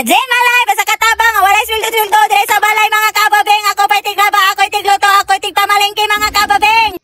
Adjen malay basta katabang walay sweldo dire sa balay mga kababing. Ako pa'y tiglaba, ako'y tigluto, ako'y tigpamalingki mga kababing.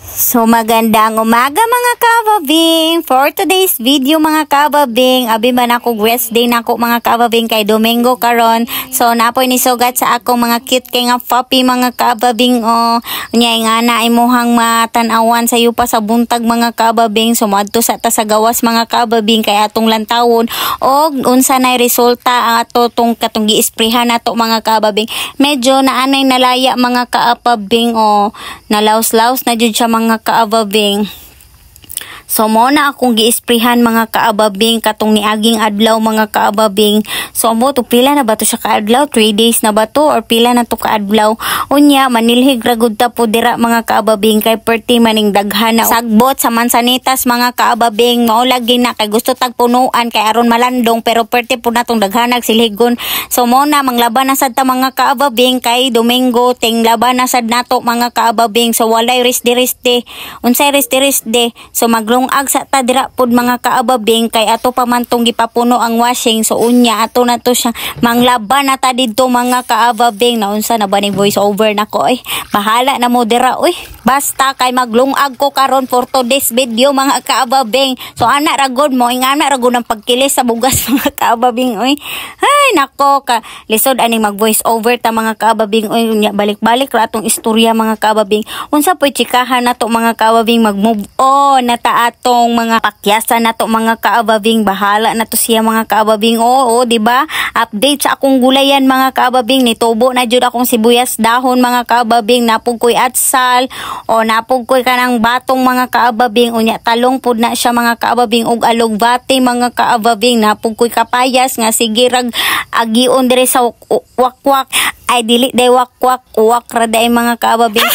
So magandang umaga mga kababing. For today's video mga kababing, abi man ako rest day nako mga kababing kay Domingo karon. So napoy ni sugat sa akong mga cute kay nga puppy mga kababing o. Nya nga na imuhang matan-awan sa yupa sa buntag mga kababing. So moadto sa ta sa gawas mga kababing kay atong lantawon og unsa nay resulta ang ato tong katong giisprehan nato mga kababing. Medyo naanay nalaya mga kababing o nalaos-laos na jud siya mga kaababing. So mo na akong giisprehan mga kaababing katong niaging adlaw mga kaababing. So mo to pila na ba to siya kaadlaw? 3 days na ba to or pila na to kaadlaw? Unya manilhig ra gud ta po dira mga kaababing kay perti maning daghan na sagbot sa mansanitas mga kaababing. Mao lagi na kay gusto tag punuan kay aron malandong pero perti po natong daghanag silhigon. So mo na manglaban na sad ta mga kaababing kay Domingo ting laban na sad nato mga kaababing. So walay resti-resti. Unsay resti-resti? So ag sa ta dira pod mga kaababing kay ato pa man tong gipapuno ang washing. So unya ato na to siya manglaban na ta didto mga kaababing. Naunsa na ba ning voice over nako bahala na mo dira basta kay maglungag ko karon for today's video mga kaababing. So ana ra gud mo ingana ra gud ang pagkilis sa bugas mga kaababing ay nako ka lisod aning mag voice over ta mga kaababing unya balik-balik ra atong istorya mga kaababing. Unsa poy chikahan nato mga kaababing mag move on na ta atong mga pakyasan nato mga kaababing. Bahala na to siya mga kaababing. Oo, di ba? Update sa akong gulayan mga kaababing. Nitubo na jud akong sibuyas dahon mga kaababing. Napog ko'y atsal o napog ko'y kanang batong mga kaababing. Unya talong pud na siya mga kaababing ug alugbati mga kaababing. Napog ko'y kapayas nga sige rag agion dire sa wakwak. Ay dili day wakwak, uwak ra day mga kaababing.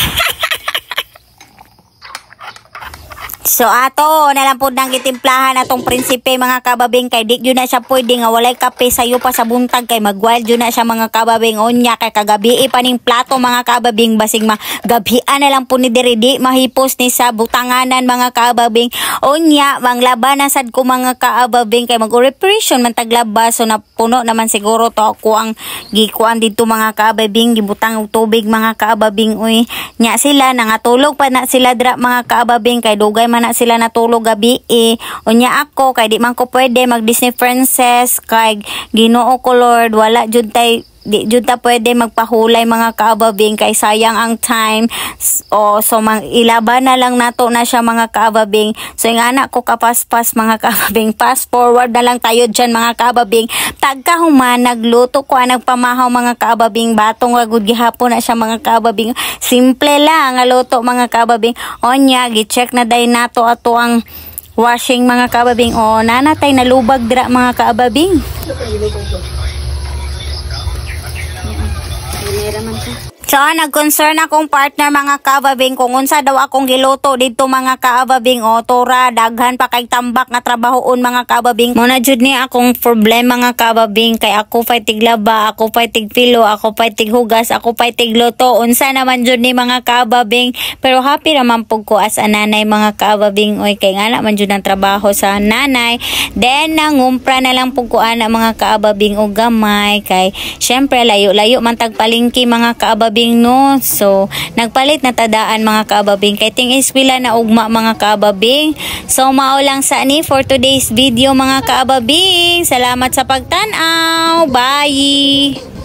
So ato nalang po nang gitimplahan atong prinsipe mga kababing kay di yun na siya pwede nga walay kape sayo pa sa buntag kay magwild yun na siya mga kababing. Unya kay kagabi pa ning plato mga kababing basig magabian na lang po ni diri di mahipos ni sa butanganan mga kababing. Unya manglaban na sad ko mga kababing kay mag-reparation man taglabas. So napuno naman siguro to ako ang gikuan dito mga kababing gibutang og tubig mga kababing nya sila nangatulog pa na sila dira mga kababing kay dugay na sila natulog gabi unya ako kay di man ko pwede mag Disney Princess kay Ginoo ko Lord wala jud tay di jud ta pwede magpahulay mga kaababing kay sayang ang time. So ilaban na lang nato na siya mga kaababing. So yung anak ko kapaspas mga kaababing, fast forward na lang tayo dyan mga kaababing. Tagka human nagluto ko nagpamahaw mga kaababing, batong ragud gihapon na siya mga kaababing. Simple lang nga luto mga kaababing. Onya gi-check na day nato ato ang washing mga kaababing. Nanatay nalubag dira mga kaababing. So nag-concern akong partner mga kaababing kung unsa daw akong giluto dito mga kaababing. Tora daghan pa kay tambak nga trabahoon mga kaababing. Muna jud ni akong problema mga kaababing kay ako pay tiglaba, ako pay tigpilo, ako pay tighugas, ako pay tigluto. Unsa naman jud ni mga kaababing. Pero happy naman pug ko as a nanay mga kaababing. Kay nga naman jud ang trabaho sa nanay. Then nangumpra na lang pug ko ana mga kaababing og gamay kay syempre layo-layo man tagpalingki mga kaababing no. So nagpalit na tadaan mga kaababing kay ting eskwela na ugma mga kaababing. So mao lang sa ni for today's video mga kaababing. Salamat sa pagtan-aw. Bye.